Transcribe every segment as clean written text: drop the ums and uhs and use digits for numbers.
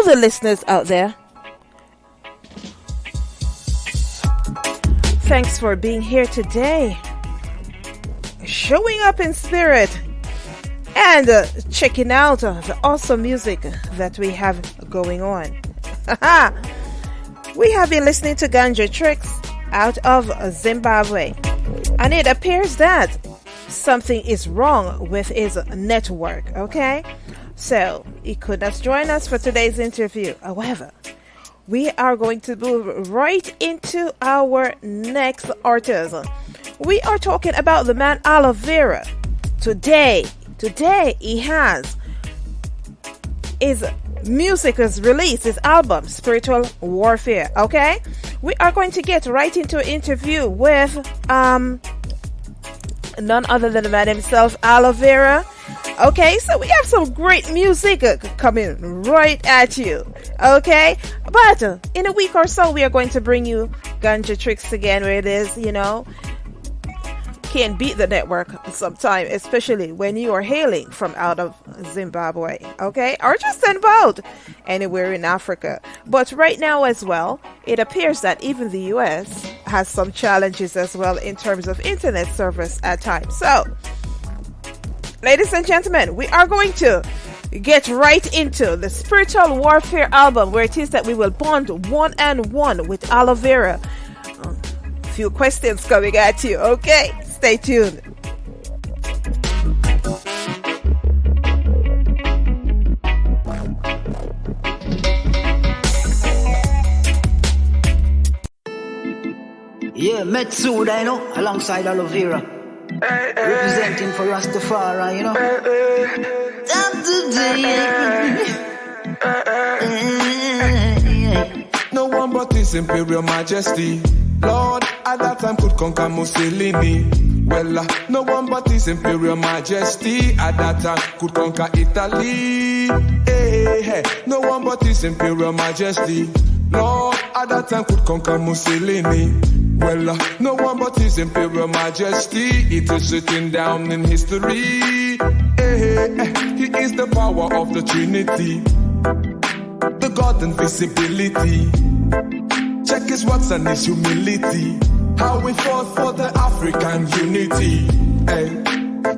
the listeners out there, thanks for being here today, showing up in spirit, and checking out the awesome music that we have going on. We have been listening to Ganja Tricks out of Zimbabwe, and it appears that something is wrong with his network, okay? So he could not join us for today's interview. However, we are going to move right into our next artist. We are talking about the man Alovera. Today he has his music is released, his album Spiritual Warfare. Okay, we are going to get right into an interview with none other than the man himself, Alovera. Okay, so we have some great music coming right at you. Okay, but in a week or so we are going to bring you Ganja Tricks again, where it is, you know, can beat the network sometime, especially when you are hailing from out of Zimbabwe, okay, or just about anywhere in Africa. But right now as well, it appears that even the US has some challenges as well in terms of internet service at times. So, ladies and gentlemen, we are going to get right into the Spiritual Warfare album, where it is that we will bond one-on-one with Alovera. Few questions coming at you, okay? Stay tuned. Yeah, Metsuda, you know, alongside Alovera. Representing for Rastafari, you know. No one but His Imperial Majesty, Lord, at that time could conquer Mussolini. Well, no one but His Imperial Majesty at that time could conquer Italy. Hey, hey, no one but His Imperial Majesty, Lord, at that time could conquer Mussolini. Well, no one but His Imperial Majesty, it is written down in history. Hey, hey, hey, He is the power of the Trinity, the God invisibility. Check His works and His humility, how we fought for the African unity. Hey,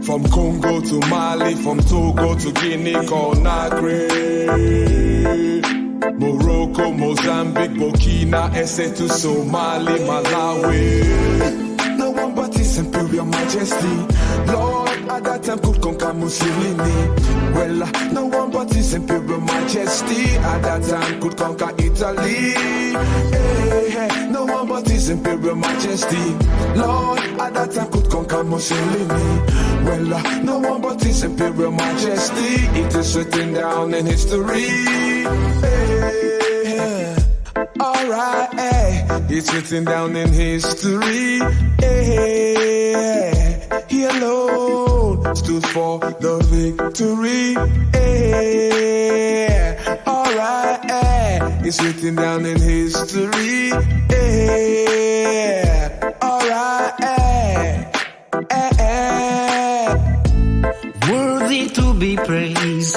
from Congo to Mali, from Togo to Guinea, Conakry, Morocco, Mozambique, Burkina, Ese to Somali, Malawi. No one but His Imperial Majesty, Lord, at that time could conquer Mussolini. Well, no one but His Imperial Majesty at that time could conquer Italy. Hey, hey, no one but His Imperial Majesty, Lord, at that time could conquer Mussolini. Well, no one but His Imperial Majesty, it is written down in history. Hey, alright, hey, it's written down in history. Hey, He alone stood for the victory. Hey, alright, hey, it's written down in history. Hey, alright, hey, hey, hey. Worthy to be praised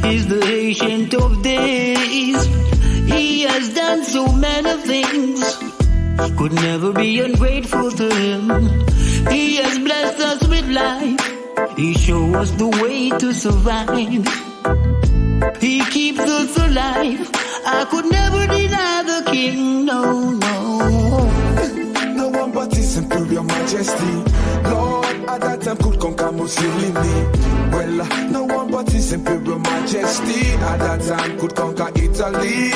is the Ancient of Days. He has done so many things, could never be ungrateful to Him. He has blessed us with life, He showed us the way to survive. He keeps us alive, I could never deny the King, no, no. No one but His Imperial Majesty, Lord, at that time could conquer Mussolini. Well, no one but His Imperial Majesty at that time could conquer Italy.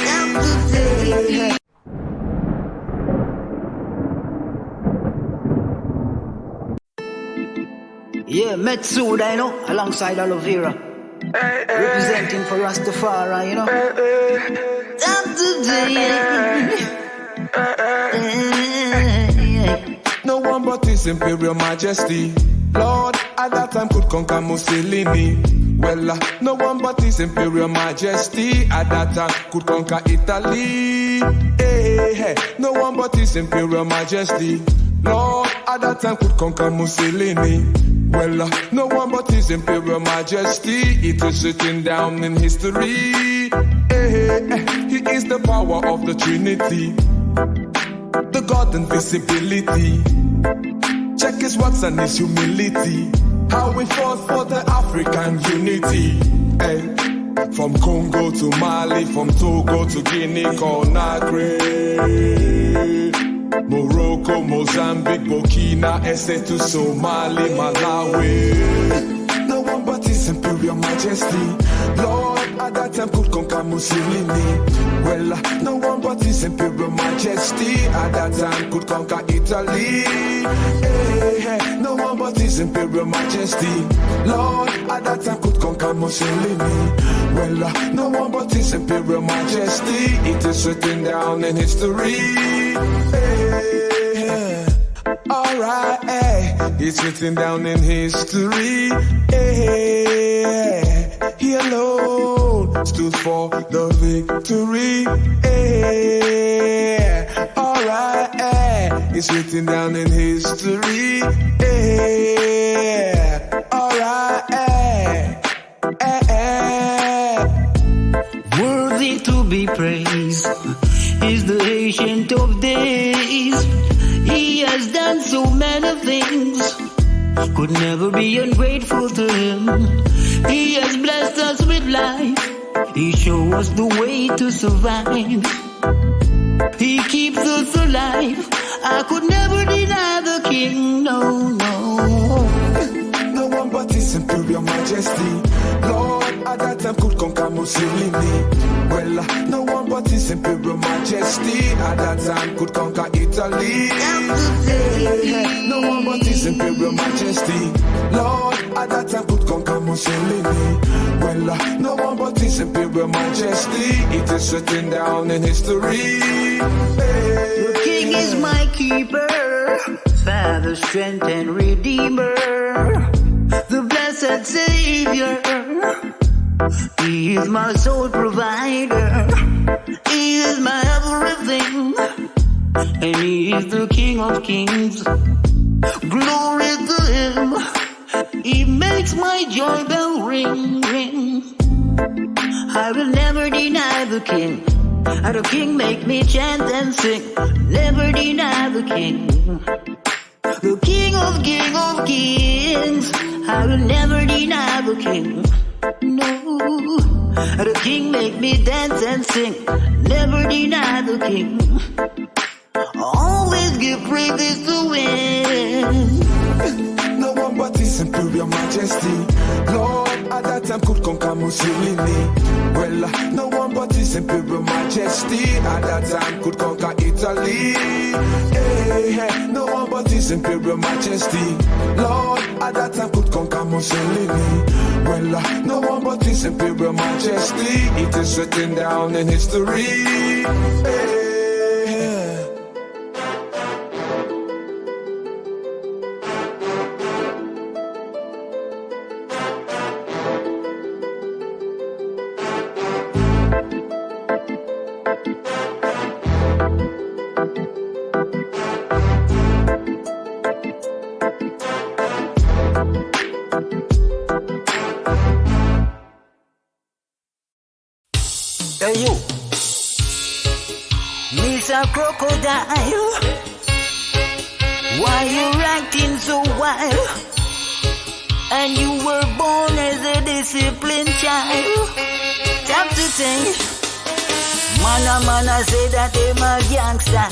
Yeah, Metsuda, you know, alongside Alovera. Representing for Rastafari, you know. No one but His Imperial Majesty, Lord, at that time could conquer Mussolini. Well, no one but His Imperial Majesty at that time could conquer Italy. Hey, hey, no one but His Imperial Majesty, Lord, at that time could conquer Mussolini. Well, no one but His Imperial Majesty, it is written down in history. Hey, hey, power of the Trinity, the God invisibility. Check his works and his humility, how we fought for the African unity. Hey. From Congo to Mali, from Togo to Guinea, Conakry, Morocco, Mozambique, Burkina, Ese to Somali, Malawi. No one but his imperial majesty. Lord, at that time could conquer Mussolini. Well, no one but his imperial majesty. At that time could conquer Italy. Hey, no one but his imperial majesty. Lord, at that time could conquer Mussolini. Well, no one but his imperial majesty. It is written down in history. Hey, alright, hey, it's written down in history. Hey, he alone stood for the victory. Hey, alright, hey, it's written down in history. Hey, alright, hey, hey, hey. Worthy to be praised is the Ancient of Days. He has done so many things, could never be ungrateful to him. He has blessed us with life, he shows us the way to survive. He keeps us alive, I could never deny the King, no, no. No one but his imperial majesty. Lord, at that time could conquer Mussolini. Well, no one but his imperial majesty. At that time could conquer Italy. No one but his imperial majesty. Lord, at that time could conquer Mussolini. Well, no one but his imperial majesty. It is written down in history. The King is my keeper, Father, strength and redeemer, the blessed Savior. He is my soul provider, he is my everything, and he is the King of kings. Glory to him, he makes my joy bell ring, ring. I will never deny the King. The King make me chant and sing, never deny the King. The King of kings, I will never deny the King. No, the King make me dance and sing, never deny the King. Always give praises to him. No one but his imperial majesty. Lord, at that time could conquer Mussolini. Well, no one but his imperial majesty. At that time could conquer Italy. Hey, no one but his imperial majesty. Lord, at that time could conquer Mussolini. Well, no one but his imperial majesty. It is written down in history. Hey. Hey you, Mr. Crocodile, why you acting so wild? And you were born as a disciplined child. Time to think, man say that them a gangster,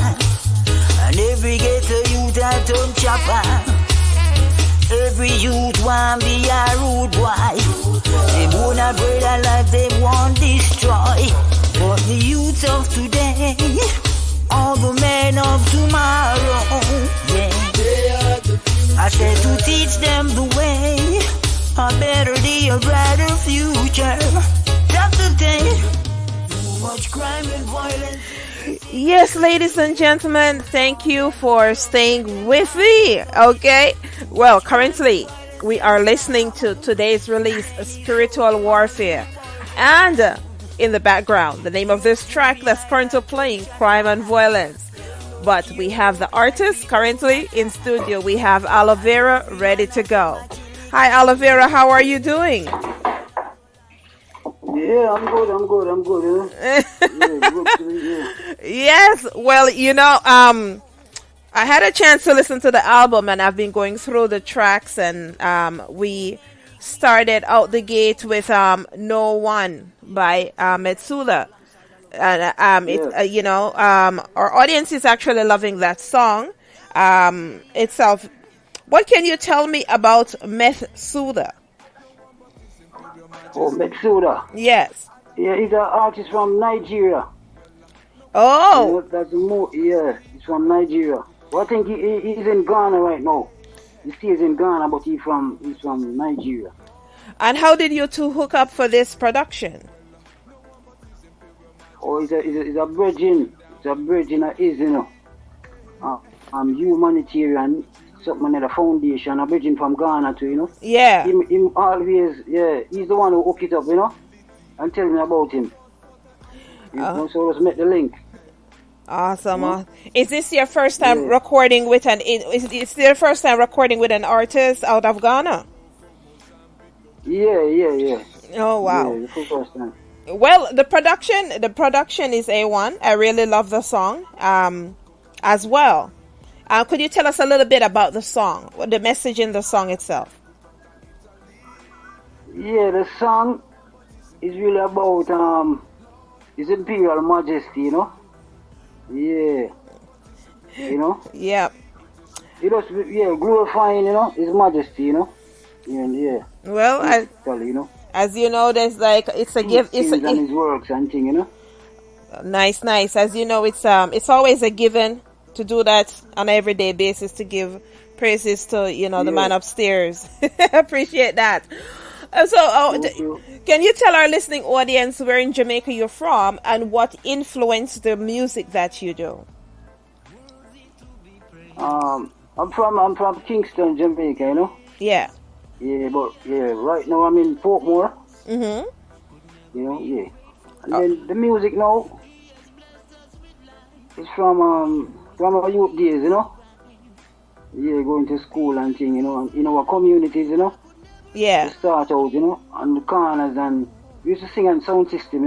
and every ghetto youth a turn chopper. Every youth want be a rude boy. They wanna bread a life they want destroy. But the youth of today, all the men of tomorrow, yeah. I said to teach them the way, a better day, a brighter future. That's the thing. Too much crime and violence. Yes, ladies and gentlemen, thank you for staying with me. Okay, well, currently we are listening to today's release, Spiritual Warfare, and in the background, the name of this track that's currently playing, Crime and Violence. But we have the artist currently in studio. We have Alovera ready to go. Hi, Alovera, how are you doing? Yeah, I'm good. Yeah, good to you. Yes, well, I had a chance to listen to the album, and I've been going through the tracks, and we started out the gate with "No One" by Metsula, and our audience is actually loving that song itself. What can you tell me about Metsula? Oh, Metsuda. Yes. Yeah, he's an artist from Nigeria. Oh. Yeah, he's from Nigeria. Well, I think he's in Ghana right now. He stays in Ghana, but he's from Nigeria. And how did you two hook up for this production? Oh, he's a virgin. He's a virgin. Is I'm humanitarian. Something like a foundation. A virgin from Ghana too. Yeah. Him always. Yeah, he's the one who hook it up. And tell me about him. So let's make the link. Awesome. Is this your first time recording with is your first time recording with an artist out of Ghana? Yeah. Oh wow. Yeah, the first time. Well, the production is A1. I really love the song as well. Could you tell us a little bit about the song, the message in the song itself? Yeah, the song is really about His Imperial Majesty, Yeah. Yeah. It was glorifying, His Majesty, Yeah. Well, as you know, there's like it's a give. It's and his works and thing, Nice. As you know, it's always a given to do that on an everyday basis to give praises to the man upstairs. Appreciate that. Can you tell our listening audience where in Jamaica you're from and what influenced the music that you do? I'm from Kingston, Jamaica, Yeah. Yeah, but right now I'm in Portmore. Mhm. Yeah. And then the music now is from our youth days, Yeah, going to school and thing, and in our communities, Yeah. We start out, on the corners, and we used to sing on sound system,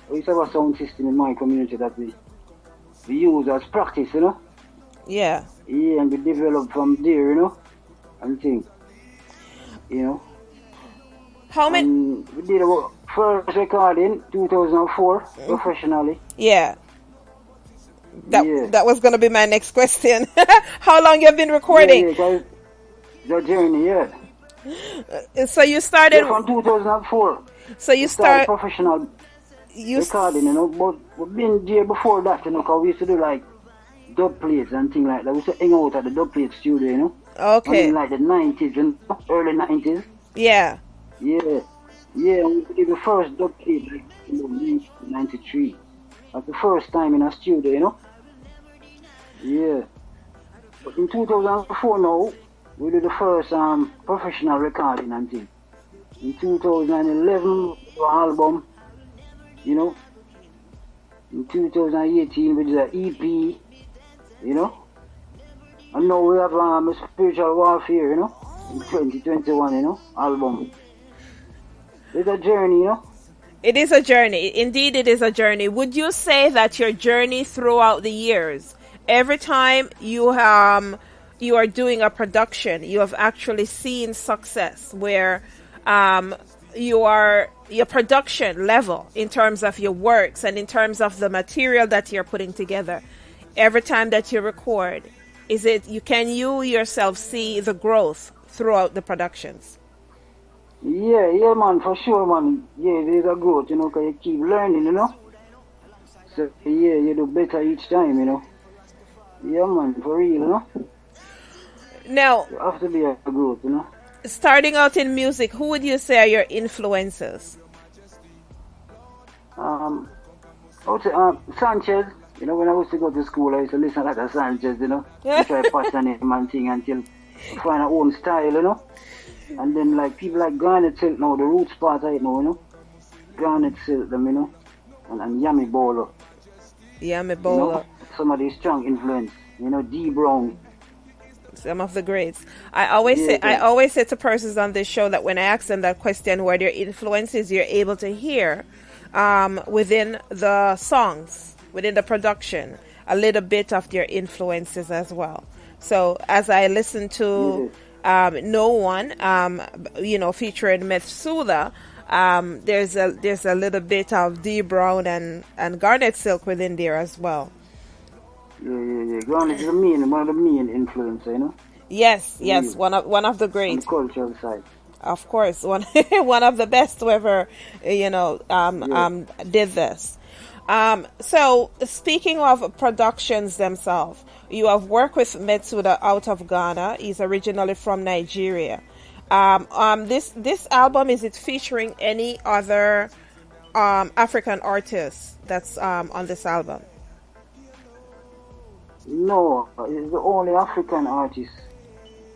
We used to have a sound system in my community that we use as practice, Yeah. Yeah, and we developed from there, and thing, How many? And we did our first recording 2004 professionally. Yeah. That was gonna be my next question. How long you have been recording? Yeah, the journey, yeah. So you started from 2004. So you started professional recording, but we've been there before that, because we used to do like dub plates and things like that. We used to hang out at the dub plate studio, Okay. In like the 90s, early 90s. Yeah. Yeah. Yeah, we did the first dub plate like in 1993. That's the first time in a studio, Yeah. But in 2004 now, we did the first professional recording and thing. In 2011, the album, In 2018, we did an EP, And now we have a Spiritual Warfare, in 2021, album. It's a journey, It is a journey. Indeed, it is a journey. Would you say that your journey throughout the years, every time you are doing a production, you have actually seen success where your production level in terms of your works and in terms of the material that you're putting together, every time that you record, can you yourself see the growth throughout the productions? Yeah, man, for sure, man. Yeah, there's a growth, because you keep learning, So, you do better each time, Yeah, man, for real, Now, you have to be a growth, starting out in music, who would you say are your influences? I would say Sanchez. When I used to go to school, I used to listen to Sanchez, I try to pattern him and thing until I find our own style, And then like people like Garnet Silk now, the roots part right now, Garnet Silk them, and Yami Bolo. Yami Bolo. Some of these strong influence, D Brown. Some of the greats. I always say to persons on this show that when I ask them that question, where their influences, you're able to hear within the songs, within the production, a little bit of their influences as well. So as I listen to No One, featuring Metsuda, there's a little bit of D Brown and Garnet Silk within there as well. Yeah. Garnet is one of the main influences, you know. Yes, one of the great. On the cultural side. Of course, one of the best who ever, did this. So speaking of productions themselves, you have worked with Metsuda out of Ghana. He's originally from Nigeria. This album, is it featuring any other African artists that's on this album? No, it's the only African artist.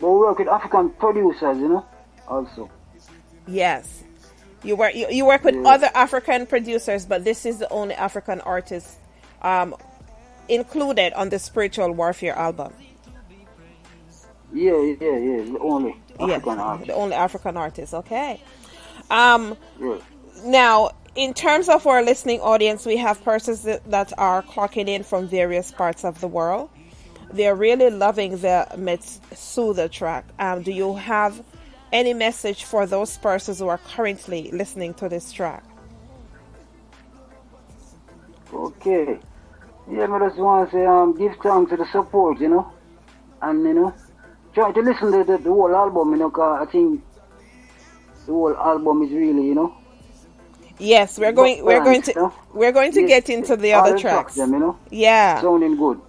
But we work with African producers, you know, also. Yes. You work with other African producers, but this is the only African artist included on the Spiritual Warfare album. Yeah, the only African artist. The only African artist, okay. Now, in terms of our listening audience, we have persons that are clocking in from various parts of the world. They're really loving the Metsuda track. Do you have any message for those persons who are currently listening to this track? Okay. Yeah, I just want to say give thanks to the support, you know. And, you know, try to listen to the whole album, you know, because I think the whole album is really, you know. Yes, we're going to get into the other tracks. Them, you know? Yeah. Sounding good.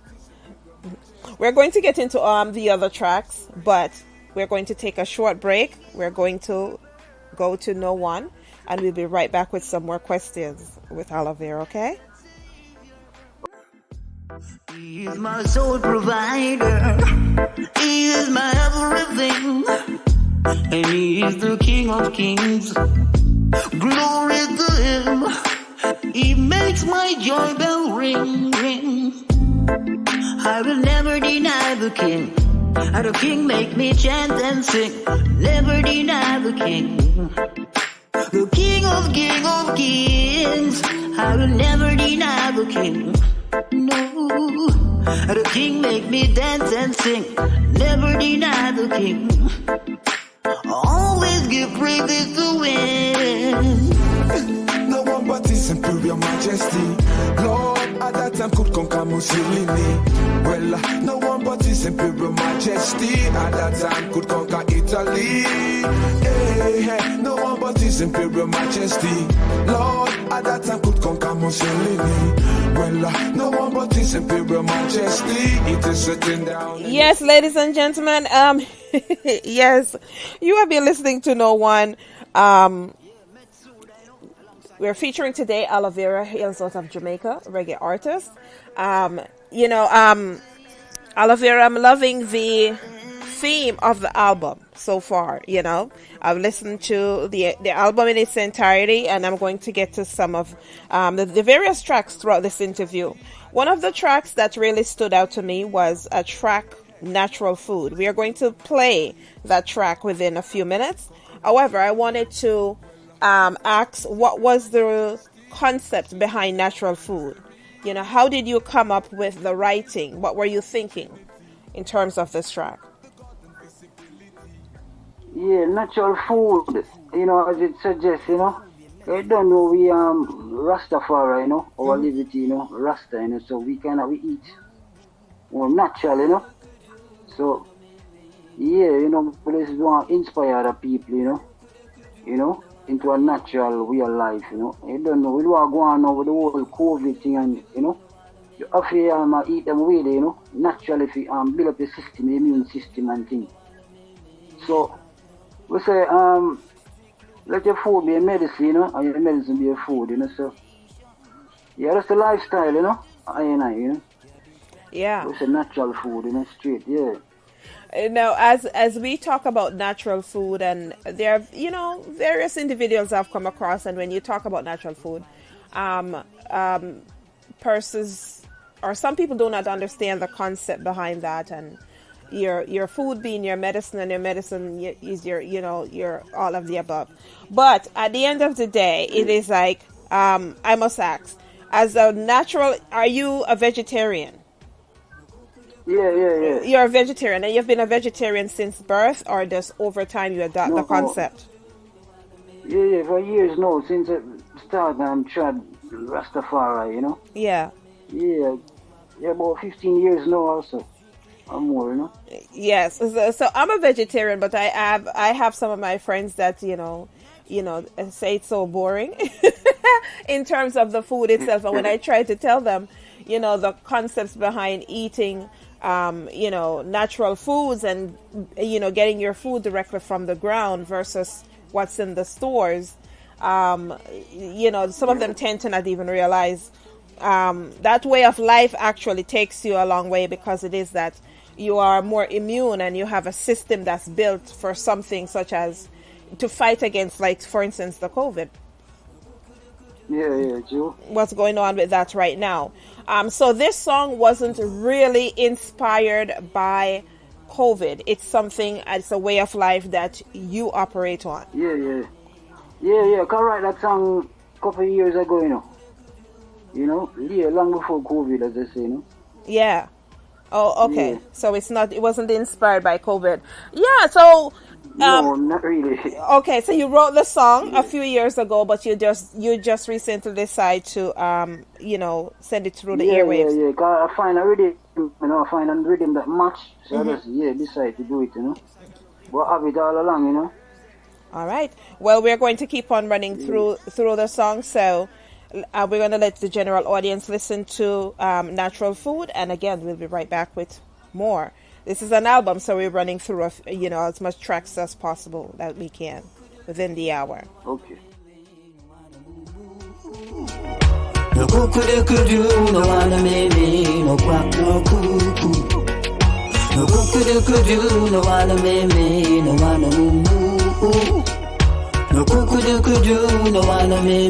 We're going to get into the other tracks, but we're going to take a short break. We're going to go to No One, and we'll be right back with some more questions with Alovera, okay? He is my soul provider. He is my everything. And he is the King of Kings. Glory to him. He makes my joy bell ring, ring. I will never deny the King. And the King make me chant and sing. Never deny the King. The King of Kings. I will never deny the King. No. The King make me dance and sing. Never deny the King. Always give praises to him. No one but his imperial majesty. Lord, at that time could conquer Mussolini. Well, no one but his imperial majesty. At that time could conquer Italy. Hey, no one but his imperial majesty. Lord, at that time could conquer Mussolini. Well, no one but his imperial majesty. It is written down. Yes, ladies and gentlemen, yes, you have been listening to No One. We're featuring today Alovera, hails out of Jamaica, reggae artist. Alovera, I'm loving the theme of the album so far. You know, I've listened to the album in its entirety, and I'm going to get to some of the various tracks throughout this interview. One of the tracks that really stood out to me was a track, Natural Food. We are going to play that track within a few minutes. However, I wanted to ask, what was the concept behind Natural Food? You know, how did you come up with the writing? What were you thinking in terms of this track? Yeah, natural food, you know, as it suggests, you know. I don't know, we Rastafari, you know, our liberty, you know, Rasta, you know, so we eat more natural, you know. So, yeah, you know, this is want to inspire other people, you know, into a natural way of life, you know. I don't know, we don't go on over the whole COVID thing and, you know, you have to eat them away, you know, naturally if you build up the system, the immune system and things. So, we say, let your food be a medicine, you know, and your medicine be a food, you know, so, yeah, that's the lifestyle, you know, you know. Yeah. It's a natural food, you know, straight, yeah. Now, as we talk about natural food, and there are, you know, various individuals I've come across, and when you talk about natural food, persons or some people do not understand the concept behind that, and your food being your medicine, and your medicine is your, your all of the above. But at the end of the day, it is like, I must ask, as a natural, are you a vegetarian? Yeah. You're a vegetarian, and you've been a vegetarian since birth, or just over time you adopt the concept? Yeah, for years now, since I started and tried Rastafari, Yeah. Yeah, about 15 years now also. Or more, Yes. So I'm a vegetarian, but I have some of my friends that, say it's so boring in terms of the food itself. And when I try to tell them, the concepts behind eating, natural foods and, getting your food directly from the ground versus what's in the stores, some of them tend to not even realize that way of life actually takes you a long way, because it is that you are more immune and you have a system that's built for something such as to fight against, like, for instance, the COVID. Yeah, Joe. What's going on with that right now? So this song wasn't really inspired by COVID. It's a way of life that you operate on. Yeah. I can write that song a couple of years ago, long before COVID, as they say, Yeah. Oh, okay. Yeah. So it wasn't inspired by COVID. Yeah, so no, not really. Okay, so you wrote the song a few years ago, but you just recently decided to send it through the airwaves. Yeah. Cause I find a rhythm, I find a rhythm that match, so I just decide to do it, But I have it all along, All right. Well, we're going to keep on running through the song, so we're going to let the general audience listen to Natural Food, and again, we'll be right back with more. This is an album, so we're running through as much tracks as possible that we can within the hour. Okay. No kukudu, no wanna me, no quack, no cuckoo. No kukudu, no wanna me, no wanna moo. No kukudu, no wanna me,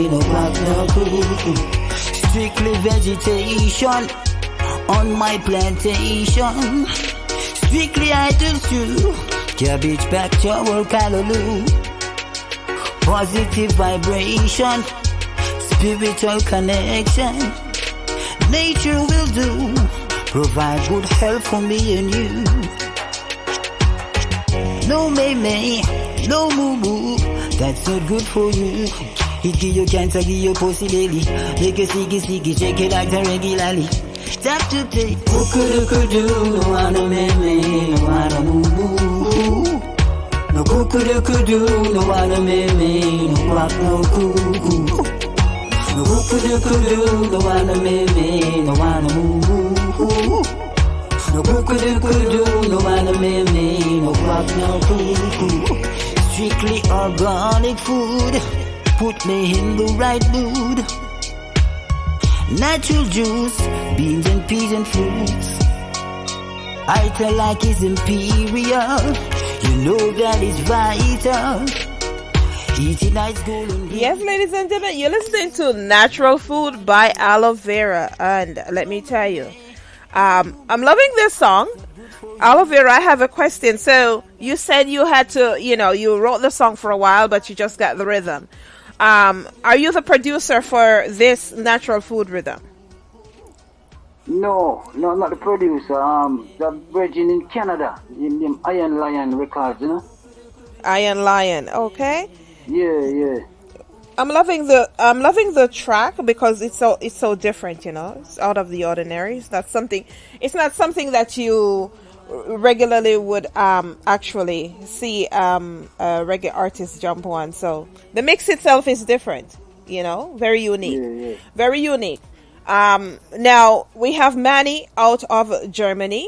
no quack, no cuckoo. Strictly vegetation on my plantation. Strictly I just do cabbage back to our callaloo. Positive vibration, spiritual connection. Nature will do, provide good health for me and you. No may, no moo, that's not good for you. It give you cancer, give you pussy belly. Make you sticky, shake it like regularly. Stop to play. Kukudu, no wanna me, no wanna moo. No kukudu, no wanna me, no quack, no cuckoo. No kukudu, no wanna me, no wanna moo. No kukudu, no wanna me, no quack, no cuckoo. Strictly organic food, put me in the right mood. Natural juice, beans and peas and fruits. I tell like it's imperial. You know that is vital. Eating nice golden. Yes, ladies and gentlemen, you're listening to Natural Food by Alovera, and let me tell you, I'm loving this song. Alovera, I have a question. So you said you had to, you wrote the song for a while, but you just got the rhythm. Are you the producer for this Natural Food rhythm? No, not the producer. The virgin in Canada, in them Iron Lion Records, Iron Lion, okay. Yeah. I'm loving the track because it's so different, It's out of the ordinary. It's not something that you regularly would actually see a reggae artist jump on. So the mix itself is different, very unique. Yeah. Very unique. Now we have Manny out of Germany.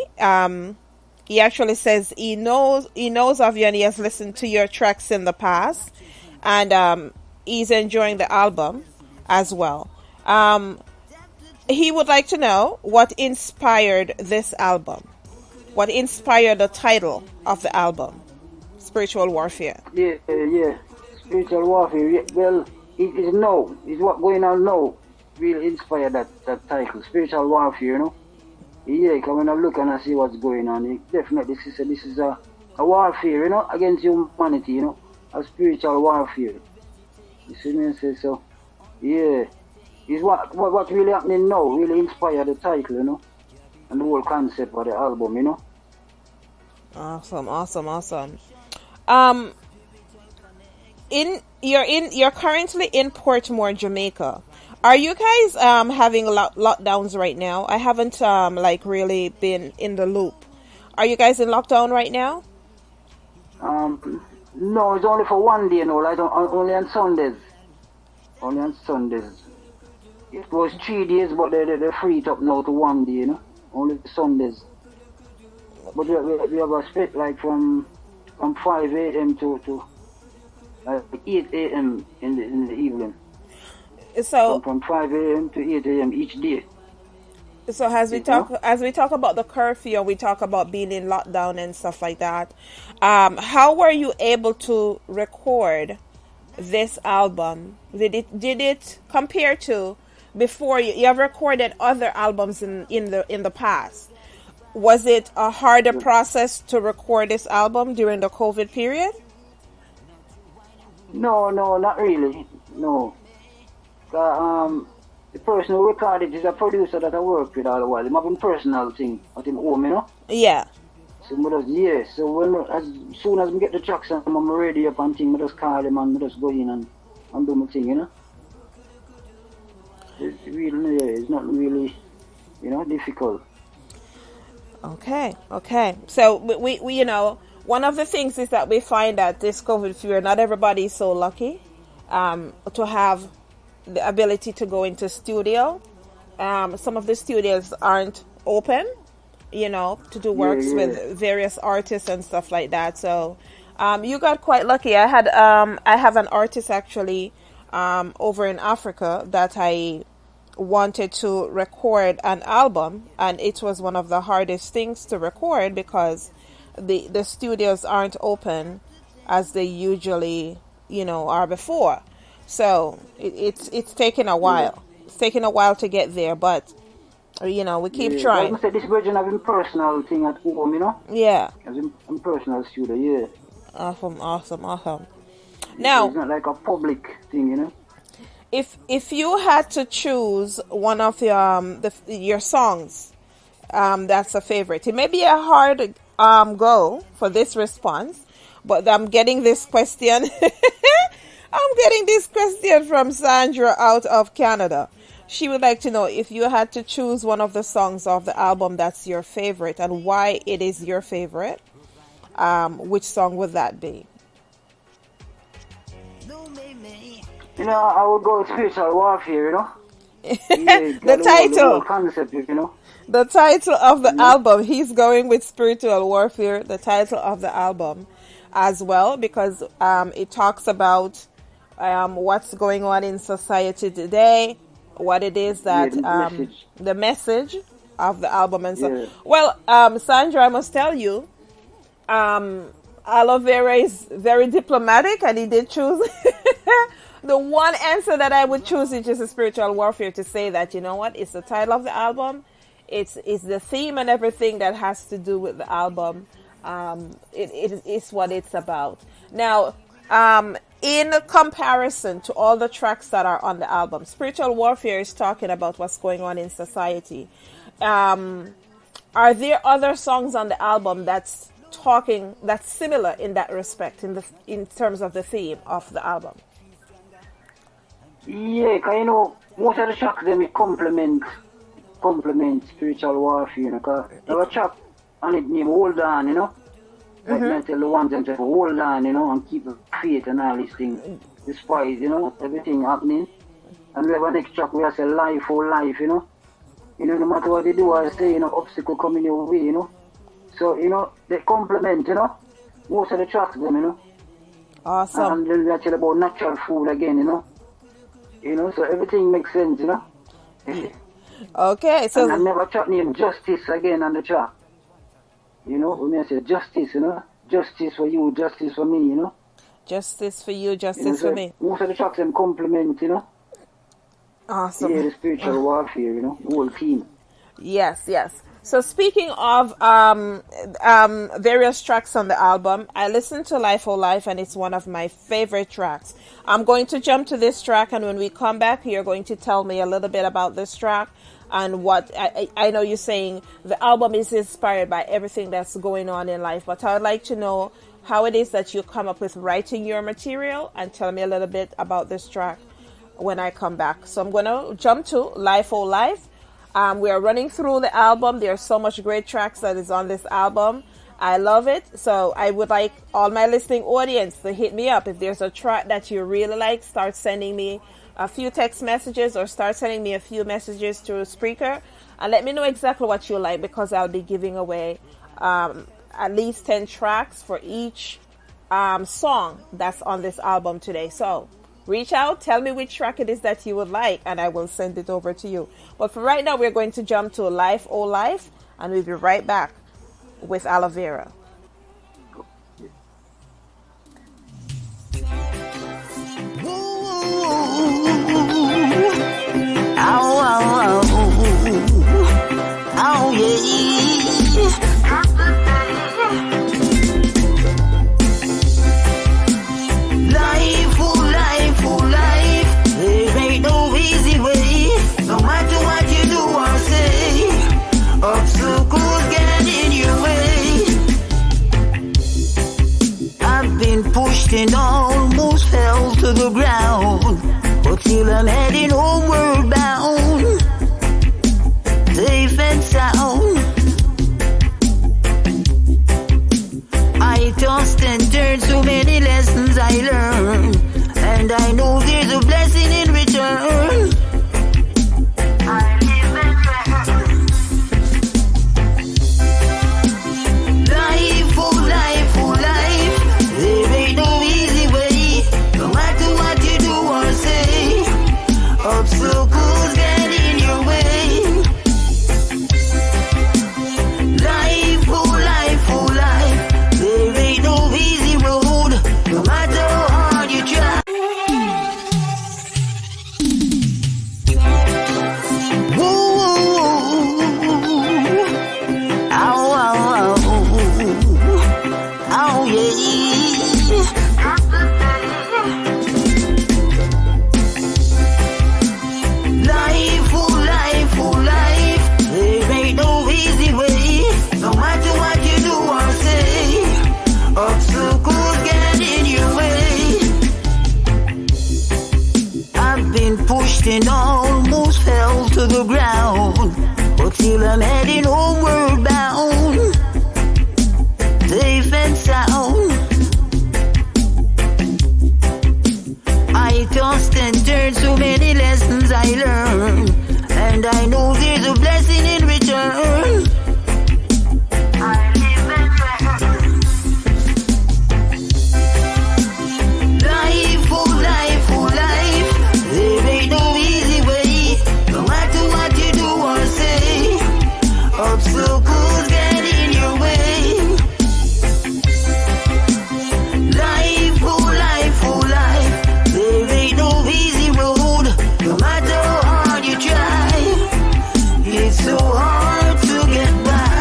He actually says he knows of you and he has listened to your tracks in the past, and he's enjoying the album as well. He would like to know what inspired this album. What inspired the title of the album, Spiritual Warfare? Yeah. Spiritual Warfare. Yeah, well, it is now. It's what going on now. Really inspired that title, Spiritual Warfare, Yeah, because when I look and I see what's going on, it definitely this is a warfare, you know, against humanity, you know, a spiritual warfare. You see me say so? Yeah, is what really happening now really inspired the title, you know, and the whole concept of the album, you know. Awesome. You're currently in Portmore, Jamaica. Are you guys having lockdowns right now? I haven't like really been in the loop. Are you guys in lockdown right now? No, it's only for one day, you know, like only on Sundays. Only on Sundays. It was 3 days, but they free it up now to one day, you know. Only Sundays. But we have a split like from 5 a.m. to 8 a.m. in the evening. So from 5 a.m. to 8 a.m. each day. So as we talk about the curfew and we talk about being in lockdown and stuff like that, how were you able to record this album? Did it compare to before you have recorded other albums in the past? Was it a harder process to record this album during the COVID period? No, not really. No. The person who recorded is a producer that I work with all the while. He have a personal thing at him home, you know? Yeah. So as soon as we get the tracks and I'm ready up and thing, I just call him and I just go in and do my thing, you know? It's not really, you know, difficult. Okay. So we you know, one of the things is that we find that this COVID period, not everybody is so lucky to have the ability to go into studio. Some of the studios aren't open, you know, to do works with various artists and stuff like that. So you got quite lucky. I have an artist actually over in Africa that I wanted to record an album, and it was one of the hardest things to record because the studios aren't open as they usually, you know, are before. So it's taken a while. It's taken a while to get there, but you know, we keep trying. Like I said, this version of impersonal thing at home, you know? Yeah. As impersonal studio, yeah. Awesome. Now, it's not like a public thing, you know? If you had to choose one of your songs, that's a favorite. It may be a hard go for this response, but I'm getting this question. I'm getting this question from Sandra out of Canada. She would like to know if you had to choose one of the songs of the album that's your favorite and why it is your favorite. Which song would that be? You know, I would go with Spiritual Warfare, you know? The title. The concept, you know? The title of the album. He's going with Spiritual Warfare, the title of the album as well, because it talks about what's going on in society today, what it is that the message of the album and so. Yeah. Well, Sandra, I must tell you, Alovera is very diplomatic, and he did choose the one answer that I would choose is just a Spiritual Warfare, to say that, you know what, it's the title of the album, it's the theme and everything that has to do with the album. It is what it's about. Now, in comparison to all the tracks that are on the album, Spiritual Warfare is talking about what's going on in society. Are there other songs on the album that's similar in that respect, in terms of the theme of the album? Yeah, because, you know, most of the tracks them complement Spiritual Warfare, you know, because there was a track on it named Hold On, you know? Like I tell the ones them to hold on, you know, and keep the faith and all these things. Despite, you know, everything happening. And we have a next track where I say life for life, you know? You know, no matter what they do, I say, you know, obstacle coming your way, you know? So, you know, they complement, you know? Most of the tracks them, you know? Awesome. And then we tell about natural food again, you know? You know, so everything makes sense, you know? Okay, so... And I never track named Justice again on the track. You know, when I say justice, you know? Justice for you, justice for me, you know? Justice for you, justice for me. Most of the tracks them complement, you know? Awesome. Yeah, the Spiritual Warfare, you know? The whole team. Yes. So speaking of various tracks on the album, I listened to Life Oh Life, and it's one of my favorite tracks. I'm going to jump to this track, and when we come back, you're going to tell me a little bit about this track and what I know you're saying the album is inspired by everything that's going on in life, but I would like to know how it is that you come up with writing your material, and tell me a little bit about this track when I come back. So I'm going to jump to Life Oh Life. We are running through the album. There's so much great tracks that is on this album. I love it. So I would like all my listening audience to hit me up. If there's a track that you really like, start sending me a few text messages or start sending me a few messages through Spreaker, and let me know exactly what you like, because I'll be giving away at least 10 tracks for each song that's on this album today. So reach out, tell me which track it is that you would like, and I will send it over to you. But for right now, we're going to jump to Life Oh Life, and we'll be right back with Alovera. Oh, yeah. Life, oh life, there ain't no easy way. No matter what you do or say, obstacles get in your way. I've been pushed and almost fell to the ground, but still I'm heading homeward bound, safe and sound. I tossed and turned, so many lessons I learned, and I know there's a blessing in return. I live and learn. Life, oh life, there ain't no easy way. No matter what you do or say, obstacles get in your way. Life, oh life, there ain't no easy road, no matter how hard you try. Ooh, oh yeah. Life, oh life, there ain't no easy way. No matter what you do or say, obstacles get in your way. I've been pushed and almost fell to the ground, but still I'm heading homeward bound, safe and sound. I tossed and turned, so many lessons I learned, and I know there's a blessing in return. I live and learn. Life, oh life, there ain't no easy way. No matter what you do or say, obstacles get in your way. Life, oh life, there ain't no easy road. No matter how hard you try, it's so hard to get by.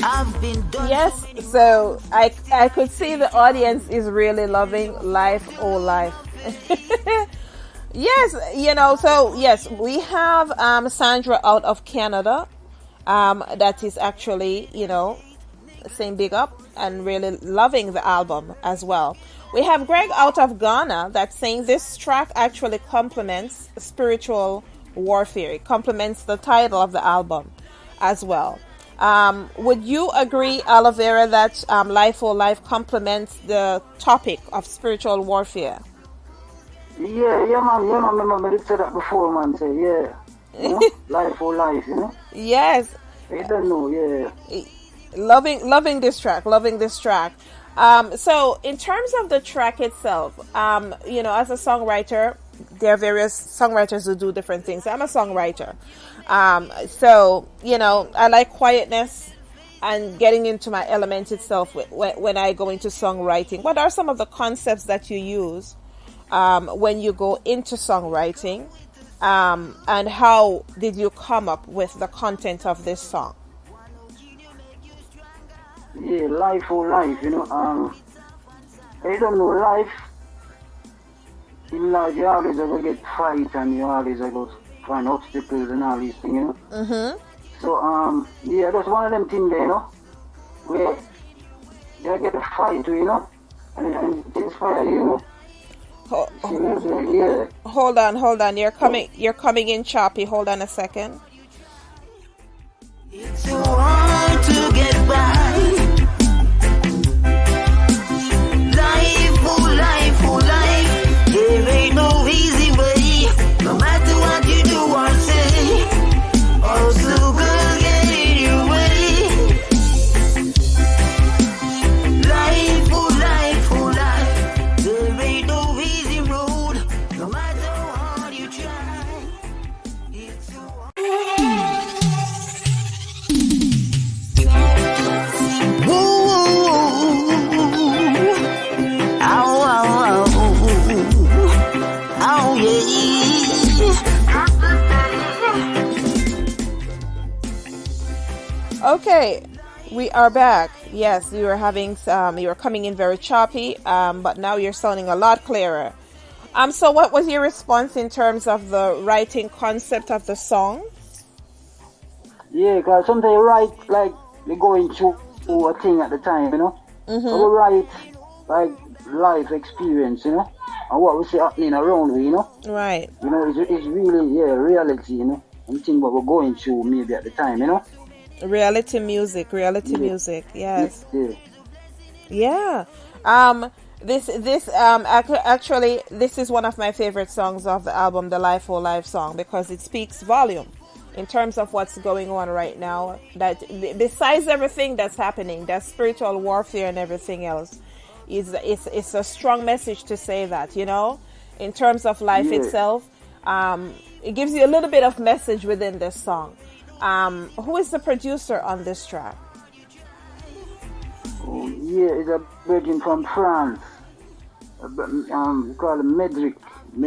I've been done. Yes, so I could see the audience is really loving Life Oh Life. Yes, so yes, we have Sandra out of Canada that is actually, saying big up and really loving the album as well. We have Greg out of Ghana that's saying this track actually complements Spiritual Warfare. It complements the title of the album as well. Would you agree, Alovera, that Life or Life complements the topic of spiritual warfare? Yeah, man. Remember me said that before, man. Say, yeah. Life or Life, Yes. I don't know, yeah. Loving this track. So in terms of the track itself, as a songwriter, there are various songwriters who do different things. I'm a songwriter. I like quietness and getting into my element itself when I go into songwriting. What are some of the concepts that you use when you go into songwriting? And how did you come up with the content of this song? Yeah, life for life, you know. I don't know, life. In life, you always have to get fight and you always have to find obstacles and all these things, you know. Mm-hmm. So, yeah, that's one of them things there, you know, where you get a fight, you know, and it inspire you, you know. Yeah. Hold on. You're coming in choppy. Hold on a second. It's so hard to get by. Life, oh life. There ain't no easy way. No matter what you do or say, obstacles get in your way. Life, oh life. There ain't no easy road. No matter how hard you try. It's so hard. Okay, we are back. Yes, you were coming in very choppy, but now you're sounding a lot clearer. So what was your response in terms of the writing concept of the song? Yeah, because sometimes you write like you're going through a thing at the time, you know. Mm-hmm. So we write like life experience, you know, and what we see happening around we, you know. Right. You know, it's really, reality, you know, and thing what we're going through maybe at the time, you know. Reality music, yes. Yeah. Actually, this is one of my favorite songs of the album, the Life for Life song, because it speaks volume in terms of what's going on right now. That besides everything that's happening, that spiritual warfare and everything else, it's a strong message to say that, you know, in terms of life itself. It gives you a little bit of message within this song. Who is the producer on this track? Oh, yeah, it's a virgin from France. We call him Medric.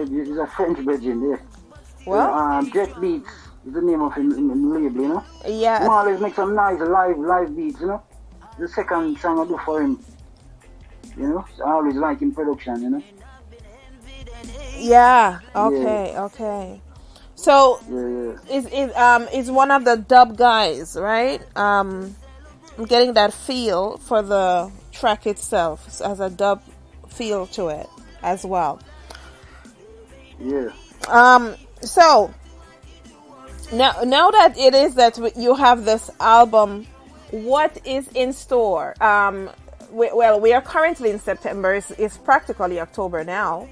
He's a French virgin there. Well, Jet Beats is the name of him label, you know. Yeah. He always make some nice live beats, you know. The second song I do for him, you know. So I always like him production, you know. Yeah. Okay. So is one of the dub guys, right? I'm getting that feel for the track itself as a dub feel to it as well. Yeah. So now that it is that you have this album, what is in store? We are currently in September. It's practically October now.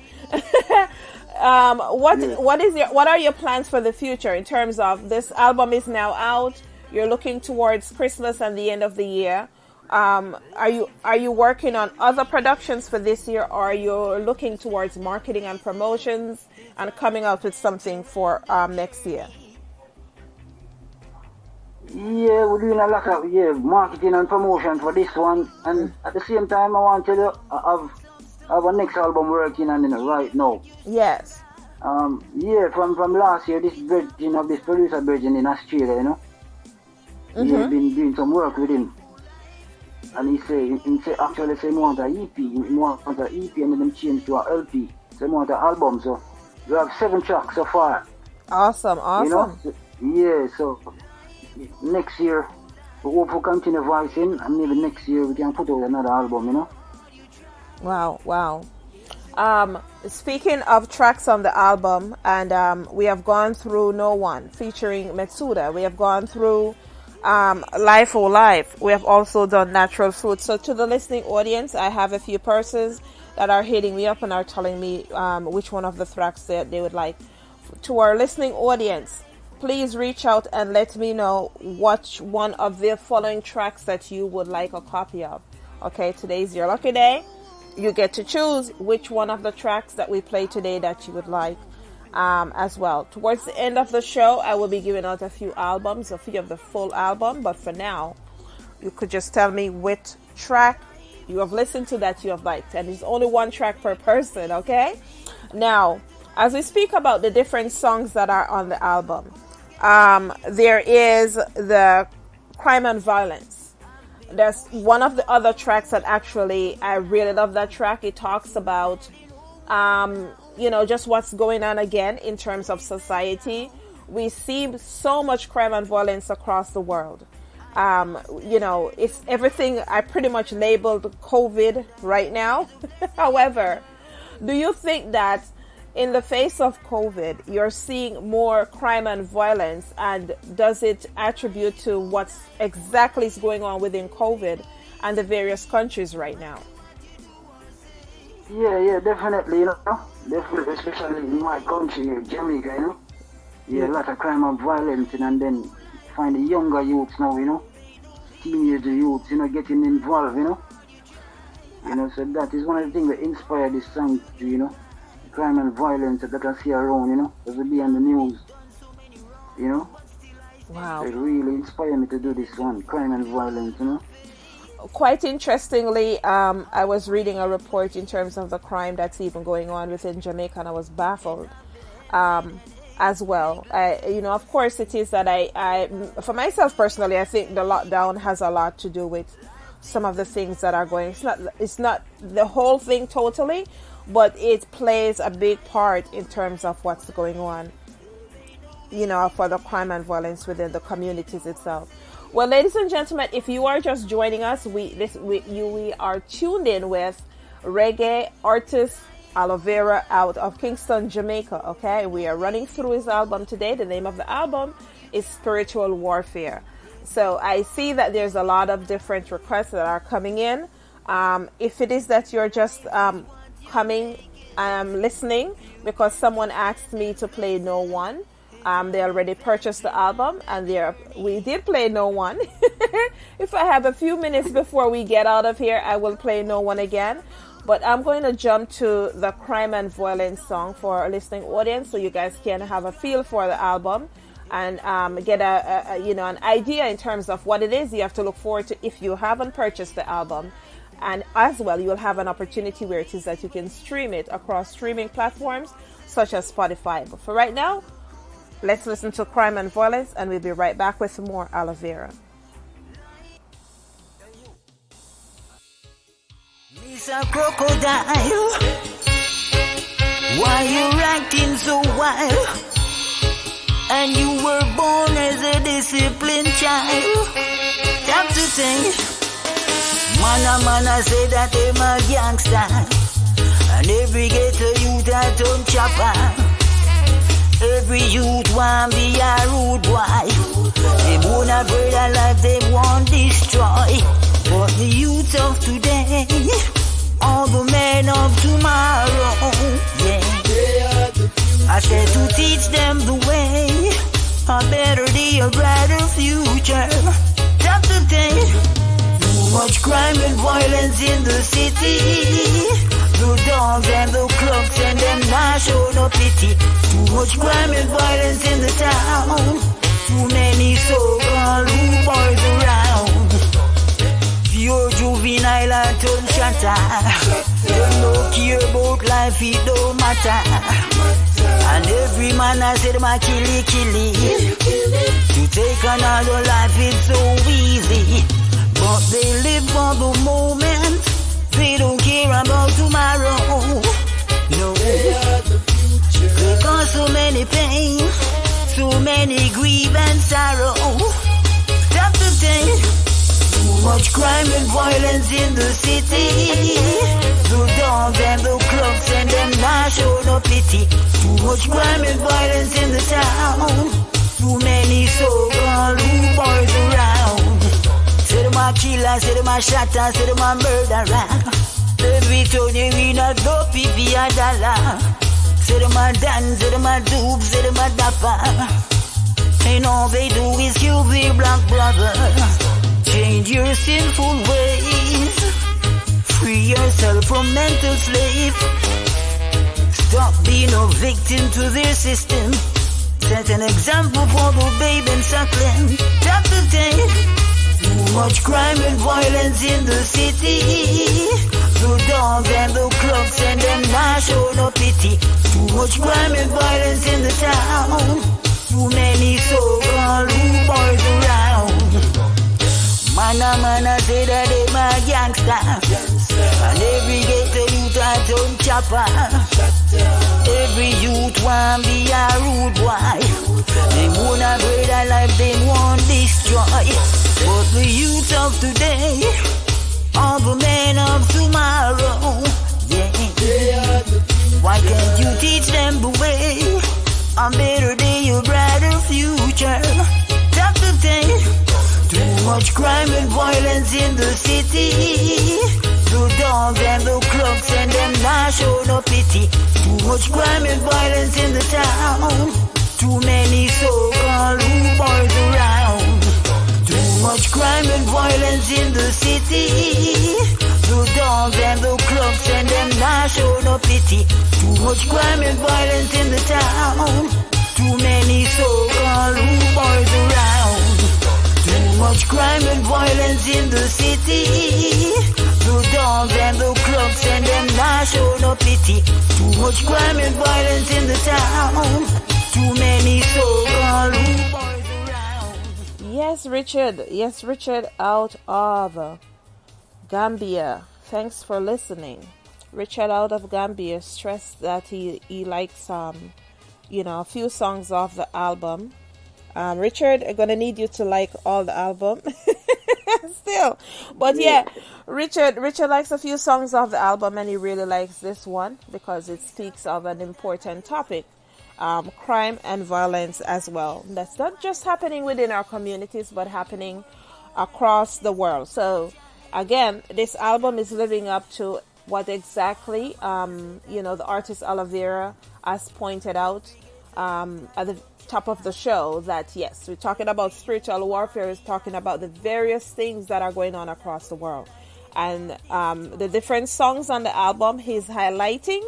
What are your plans for the future in terms of this album is now out? You're looking towards Christmas and the end of the year. Are you working on other productions for this year, or are you looking towards marketing and promotions and coming out with something for next year? Yeah, we're doing a lot of marketing and promotion for this one, and at the same time, I want to have a next album working on, you know, right now. Yes. From last year, this producer virgin in Australia, you know. Mm-hmm. He has been doing some work with him, and he say actually he want an EP, and then change to an LP. So he want an album. So we have 7 tracks so far. Awesome. You know? So next year we hope to continue voicing, and maybe next year we can put out another album, you know. Wow. Speaking of tracks on the album, and we have gone through No One featuring Metsuda. We have gone through Life or Life. We have also done Natural Fruit. So to the listening audience, I have a few persons that are hitting me up and are telling me which one of the tracks that they would like. To our listening audience, please reach out and let me know which one of the following tracks that you would like a copy of. Okay, today's your lucky day. You get to choose which one of the tracks that we play today that you would like as well. Towards the end of the show, I will be giving out a few albums, a few of the full album. But for now, you could just tell me which track you have listened to that you have liked. And it's only one track per person, okay? Now, as we speak about the different songs that are on the album, there is the crime and violence. There's one of the other tracks that actually, I really love that track. It talks about, just what's going on again in terms of society. We see so much crime and violence across the world. It's everything. I pretty much labeled COVID right now. However, do you think that in the face of COVID, you're seeing more crime and violence, and does it attribute to what's exactly is going on within COVID and the various countries right now? Yeah, definitely, definitely, especially in my country, Jamaica, a lot of crime and violence, and then find the younger youths now, teenager youths, getting involved, so that is one of the things that inspired this song to, crime and violence that I see around, as we be on the news, Wow. It really inspired me to do this one, crime and violence, Quite interestingly, I was reading a report in terms of the crime that's even going on within Jamaica, and I was baffled as well. Of course, it is that I, for myself personally, I think the lockdown has a lot to do with some of the things that are going. It's not the whole thing totally, but it plays a big part in terms of what's going on, for the crime and violence within the communities itself. Well, ladies and gentlemen, if you are just joining us, we are tuned in with reggae artist Alovera out of Kingston, Jamaica. Okay, we are running through his album today. The name of the album is Spiritual Warfare. So I see that there's a lot of different requests that are coming in. If it is that you're just coming, listening because someone asked me to play No One. They already purchased the album, and we did play No One. If I have a few minutes before we get out of here, I will play No One again. But I'm going to jump to the crime and violence song for our listening audience, so you guys can have a feel for the album and get an idea in terms of what it is you have to look forward to if you haven't purchased the album. And as well, you'll have an opportunity where it is that you can stream it across streaming platforms such as Spotify. But for right now, let's listen to Crime and Violence, and we'll be right back with some more Alovera. Mr. Crocodile, why you acting so wild? And you were born as a disciplined child. That's the thing. Man say that them a gangster, and every ghetto youth a turn chopper. Every youth want be a rude boy. They wanna bread a life they want destroy. But the youth of today, all the men of tomorrow, I said to teach them the way, a better day, a brighter future. That's the thing. Too much crime and violence in the city. The dogs and the clubs and them not show no pity. Too much crime and violence in the town. Too many so-called rude boys around. Pure juvenile and turn shatter. They no care about life, it don't matter. And every man has said my killy. To take another life it's so easy. But they live for the moment. They don't care about tomorrow. No. They cause so many pain, so many grief and sorrow. That's the thing. Too much crime and violence in the city. The dogs and the clubs and them not show no pity. Too much crime and violence in the town. Too many so-called rude boys around. Say them a killer, say them a shatter, say them a murderer. Every time they win a dopey for a dollar. Say them a dance, say them a dupe, say them a dapper. And all they do is kill their black brother. Change your sinful ways. Free yourself from mental slave. Stop being a victim to their system. Set an example for the babe and suckling. That's the thing. Too much crime and violence in the city. The dogs and the clubs and them not show no pity. Too much crime and violence in the town. Too many so-called rude boys around. Man, say that they my gangster. And every ghetto youth a done chopper. Every youth want be a rude boy. They wanna break their life, they want destroy. But the youth of today are the men of tomorrow. Yeah. Why can't you teach them the way? A better day, a brighter future. Top the thing. Too much crime and violence in the city. The dogs and the clubs and them not show no pity. Too much crime and violence in the town. Too many so-called rude boys around. Too much crime and violence in the city. The dogs and the clubs and them not show no pity. Too much crime and violence in the town. Too many so-called rude boys around. Too much crime and violence in the city. The dogs and the clubs and them not show no pity. Too much crime and violence in the town. Too many so-called rude boys around. Yes, Richard. Yes, Richard out of Gambia. Thanks for listening. Richard out of Gambia stressed that he likes a few songs off the album. Richard, I'm gonna need you to like all the album still, but yeah, Richard likes a few songs off the album, and he really likes this one because it speaks of an important topic, crime and violence as well. That's not just happening within our communities, but happening across the world. So again, this album is living up to what exactly the artist Alovera has pointed out at the top of the show, that yes, we're talking about spiritual warfare, is talking about the various things that are going on across the world, and the different songs on the album, he's highlighting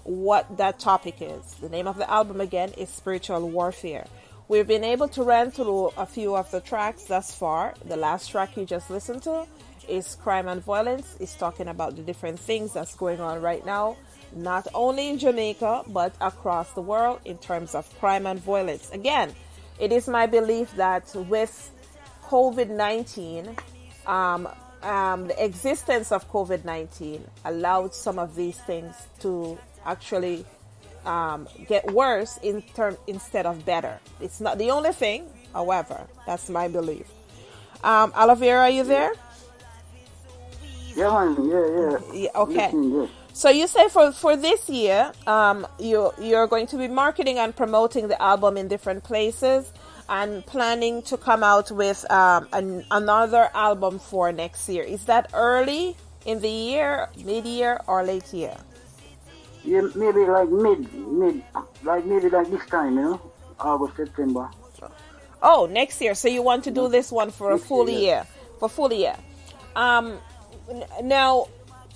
what that topic is. The name of the album again is Spiritual Warfare. We've been able to run through a few of the tracks thus far. The last track you just listened to is Crime and Violence. It's talking about the different things that's going on right now, not only in Jamaica, but across the world in terms of crime and violence. Again, it is my belief that with COVID-19, the existence of COVID-19 allowed some of these things to actually get worse instead of better. It's not the only thing, however, that's my belief. Alovera, are you there? Yeah, man. Yeah. Okay. Listening, yeah. So you say for this year, you're going to be marketing and promoting the album in different places, and planning to come out with another album for next year. Is that early in the year, mid-year, or late year? Yeah, maybe like maybe like this time, August, September. Oh, next year. So you want to do this one for a full year, Now,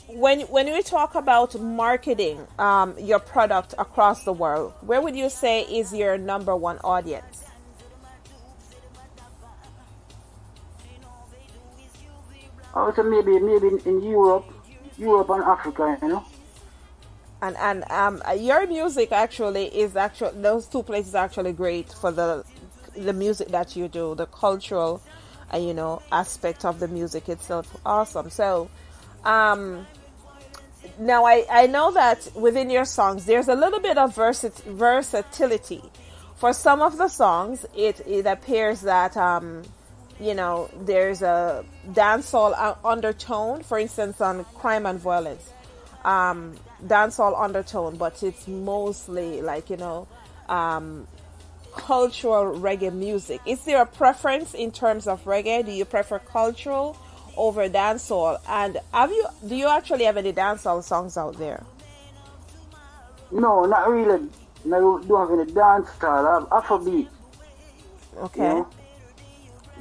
when we talk about marketing your product across the world, where would you say is your number one audience? Oh, so maybe in Europe and Africa, And your music those two places are actually great for the music that you do, the cultural aspect of the music itself. Awesome. So now I know that within your songs there's a little bit of versatility. For some of the songs it appears that there's a dancehall undertone, for instance on Crime and Violence, dancehall undertone, but it's mostly like cultural reggae music. Is there a preference in terms of reggae? Do you prefer cultural over dancehall? And do you actually have any dancehall songs out there? No, not really. No, don't have any dancehall. I have Afrobeat. Okay.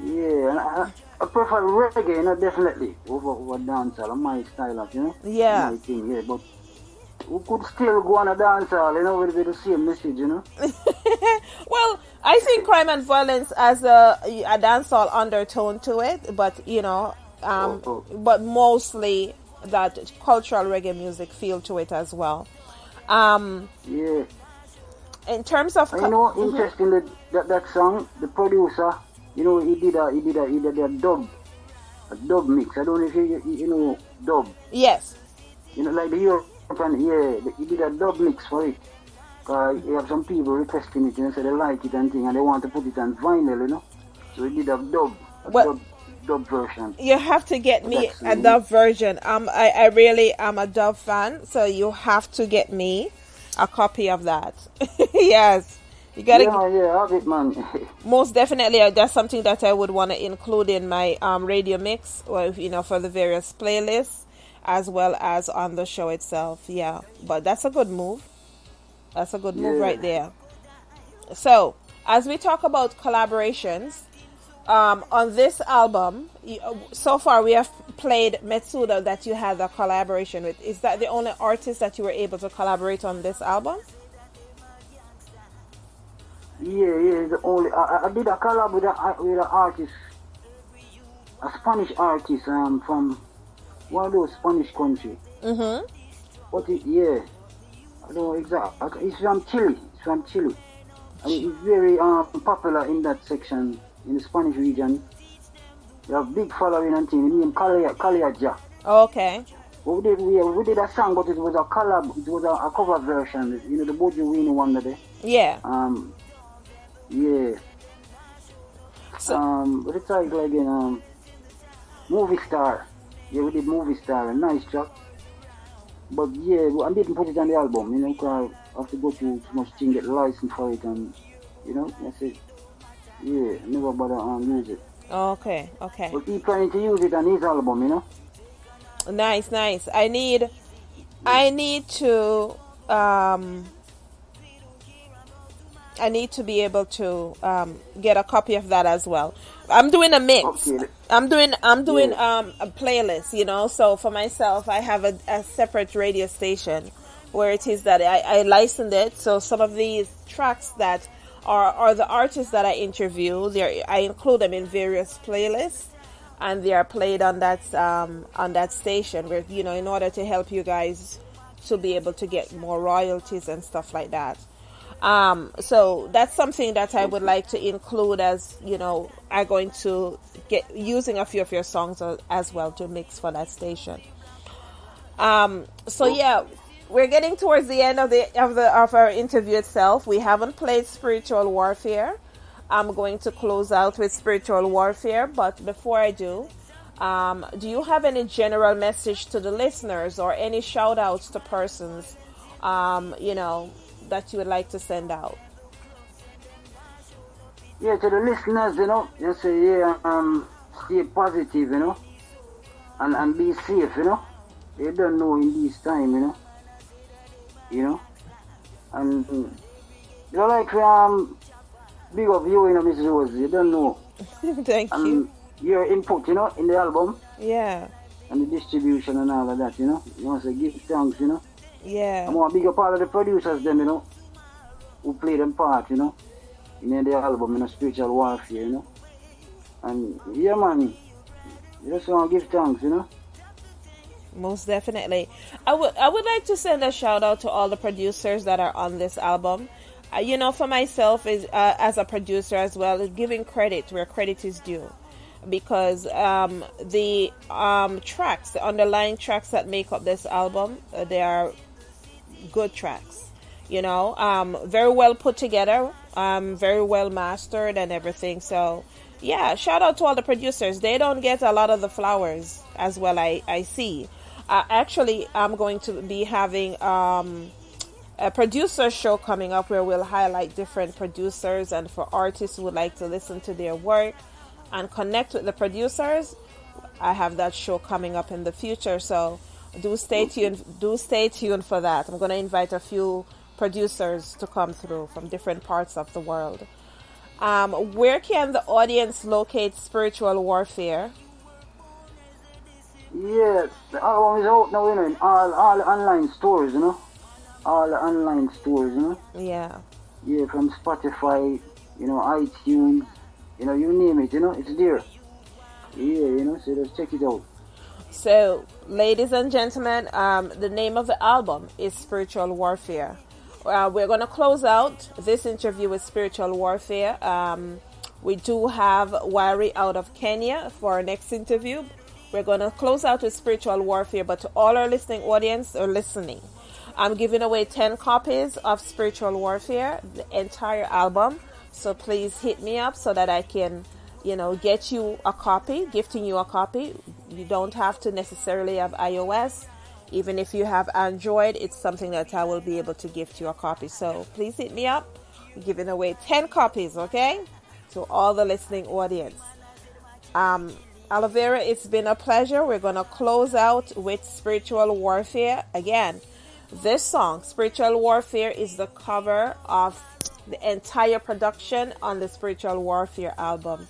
Yeah, and I prefer reggae, definitely over dancehall. My style of, Yeah. my thing, yeah, but we could still go on a dancehall, with the same message, Well, I think Crime and Violence has a dancehall undertone to it, but but mostly that cultural reggae music feel to it as well. Yeah. In terms of interesting that song, the producer, he did a dub mix. I don't know if you know dub. Yes. Like the European, he did a dub mix for it. You have some people requesting it, so they like it and thing, and they want to put it on vinyl, So he did a dub version. You have to get me a dub version. I really am a dub fan, so you have to get me a copy of that. Yes. You gotta have it, man. Most definitely, that's something that I would want to include in my radio mix, or for the various playlists, as well as on the show itself. Yeah, but that's a good move. That's a good move right there. So, as we talk about collaborations, on this album, so far we have played Metsuda that you had a collaboration with. Is that the only artist that you were able to collaborate on this album? Yeah, the only. I did a collab with an artist, a Spanish artist from one of those Spanish countries. Mm-hmm. But I don't know exactly. He's from Chile. And he's very popular in that section, in the Spanish region. They have big following and thing. His name Kaliaja. Okay. We did a song, but it was a collab. It was a cover version. The Bojo Winnie one there. Yeah. Yeah. So, what the title again? Movie Star. Yeah, we did Movie Star. A nice track. But yeah, I didn't put it on the album, because I have to go through too much thing, get the license for it, and that's it. Yeah, never bother use it. Okay. But he planning to use it on his album, Nice. I need to be able to get a copy of that as well. I'm doing a mix. Okay. I'm doing a playlist, So for myself, I have a separate radio station where it is that I license it. So some of these tracks that are the artists that I interview, I include them in various playlists, and they are played on that station where in order to help you guys to be able to get more royalties and stuff like that. So that's something that I would like to include as, I'm going to get using a few of your songs as well to mix for that station. We're getting towards the end of our interview itself. We haven't played Spiritual Warfare. I'm going to close out with Spiritual Warfare, but before I do you have any general message to the listeners or any shout outs to persons, that you would like to send out? Yeah, to the listeners, just say, stay positive, and be safe, You don't know in this time, and like big of you, Miss Rose, you don't know. Thank you. Your input, in the album. Yeah. And the distribution and all of that, You want to give thanks, Yeah. I'm a bigger part of the producers, them, who play them part, in the album, Spiritual Warfare, And yeah, man, you just want to give thanks, Most definitely. I would like to send a shout out to all the producers that are on this album. For myself, as a producer as well, giving credit where credit is due. Because the tracks, the underlying tracks that make up this album, they are good tracks. Very well put together, very well mastered and everything. So, yeah, shout out to all the producers. They don't get a lot of the flowers as well, I see. Actually, I'm going to be having a producer show coming up where we'll highlight different producers, and for artists who would like to listen to their work and connect with the producers, I have that show coming up in the future. So do stay tuned for that. I'm going to invite a few producers to come through from different parts of the world. Where can the audience locate Spiritual Warfare? Yeah, the album is out now, in all online stores, all the online stores, Yeah. Yeah, from Spotify, iTunes, you name it, it's there. Yeah, so just check it out. So, ladies and gentlemen, the name of the album is Spiritual Warfare. We're going to close out this interview with Spiritual Warfare. We do have Wari out of Kenya for our next interview. We're going to close out with Spiritual Warfare, but to all our listening audience or listening, I'm giving away 10 copies of Spiritual Warfare, the entire album. So please hit me up so that I can, get you a copy, gifting you a copy. You don't have to necessarily have iOS. Even if you have Android, it's something that I will be able to gift you a copy. So please hit me up. I'm giving away 10 copies, okay? To all the listening audience. Alovera, it's been a pleasure. We're going to close out with Spiritual Warfare. Again, this song, Spiritual Warfare, is the cover of the entire production on the Spiritual Warfare album.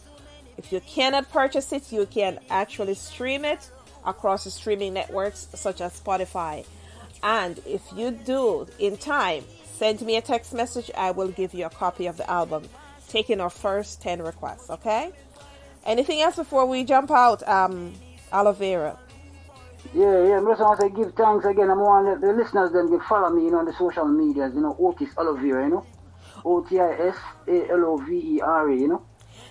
If you cannot purchase it, you can actually stream it across the streaming networks such as Spotify. And if you do in time, send me a text message. I will give you a copy of the album, taking our first 10 requests, okay? Anything else before we jump out, Alovera? Yeah, I just want to give thanks again. I want the listeners then to follow me, on the social medias, Otis Alovera, OtisAlovera,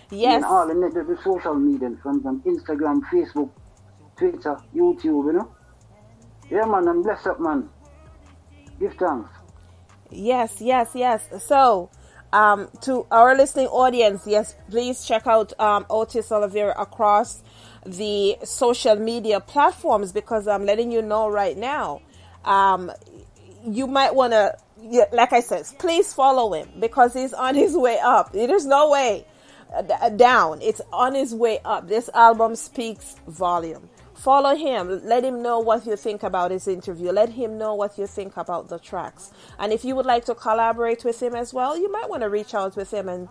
Yes. And all the social media, from Instagram, Facebook, Twitter, YouTube, Yeah, man, I'm blessed up, man. Give thanks. Yes. So, to our listening audience, yes, please check out Otis Alovera across the social media platforms, because I'm letting you know right now, you might want to, like I said, please follow him, because he's on his way up. There's no way down. It's on his way up. This album speaks volume. Follow him. Let him know what you think about his interview. Let him know what you think about the tracks. And if you would like to collaborate with him as well, you might want to reach out with him and,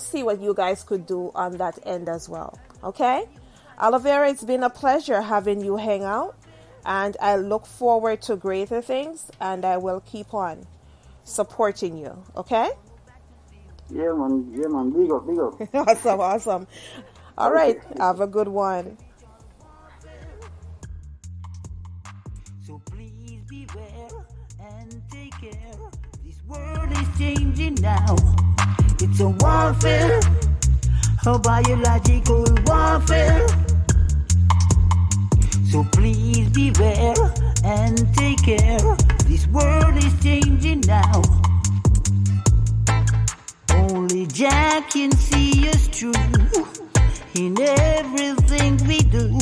see what you guys could do on that end as well. Okay? Alovera, it's been a pleasure having you hang out. And I look forward to greater things. And I will keep on supporting you. Okay? Yeah, man. Big up. Awesome. All right. Have a good one. So please beware and take care. This world is changing now. It's a warfare, a biological warfare. So please beware and take care. This world is changing now. Only Jah can see us through in everything we do.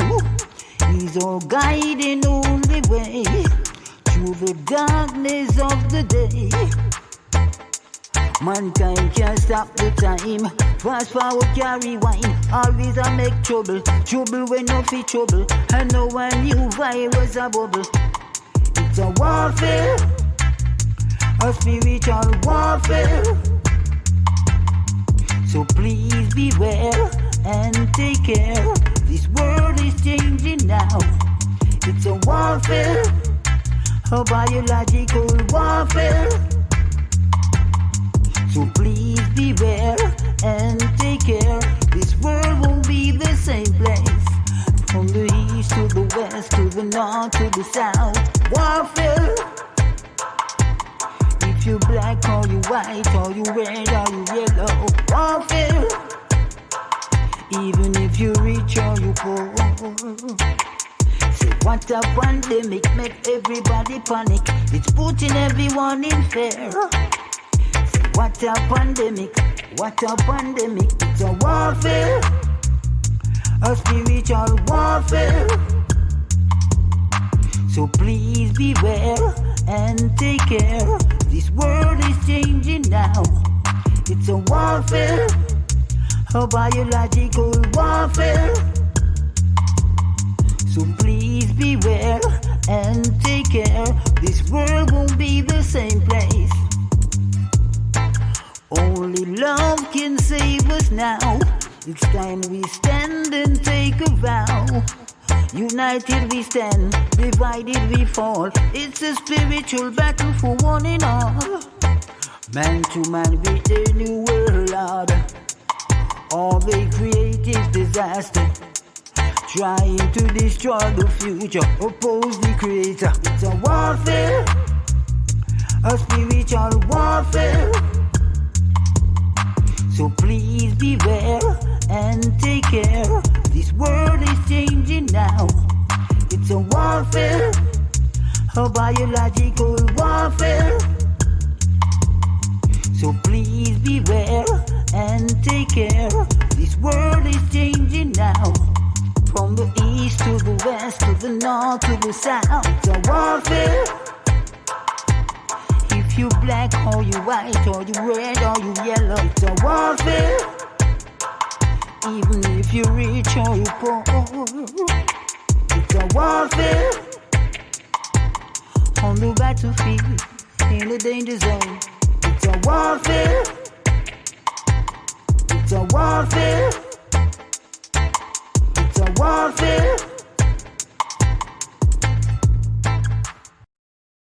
He's our guiding only way through the darkness of the day. Mankind can't stop the time. Fast forward, carry wine. Always I make trouble. Trouble when no fit trouble. And no one new virus a bubble. It's a warfare, a spiritual warfare. So please beware and take care. This world is changing now. It's a warfare, a biological warfare. So please beware and take care. This world won't be the same place. From the east to the west, to the north, to the south. Warfare. If you black or you white or you red or you yellow. Warfare. Even if you rich or you poor. Say what a pandemic, make everybody panic. It's putting everyone in fear. Say what a pandemic, it's a warfare, a spiritual warfare. So please beware and take care. This world is changing now. It's a warfare, a biological warfare. So please beware and take care. This world won't be the same place. Only love can save us now. It's time we stand and take a vow. United we stand, divided we fall. It's a spiritual battle for one and all. Man to man with the new world order. All they create is disaster. trying to destroy the future, oppose the creator. It's a warfare, a spiritual warfare. So please beware and take care. This world is changing now. It's a warfare, a biological warfare. So please beware and take care. This world is changing now. From the east to the west, to the north to the south. It's a warfare. If you black or you white or you red or you yellow, it's a warfare. Even if you're rich or you're poor, it's a warfare. On the battlefield, in the danger zone, it's a warfare.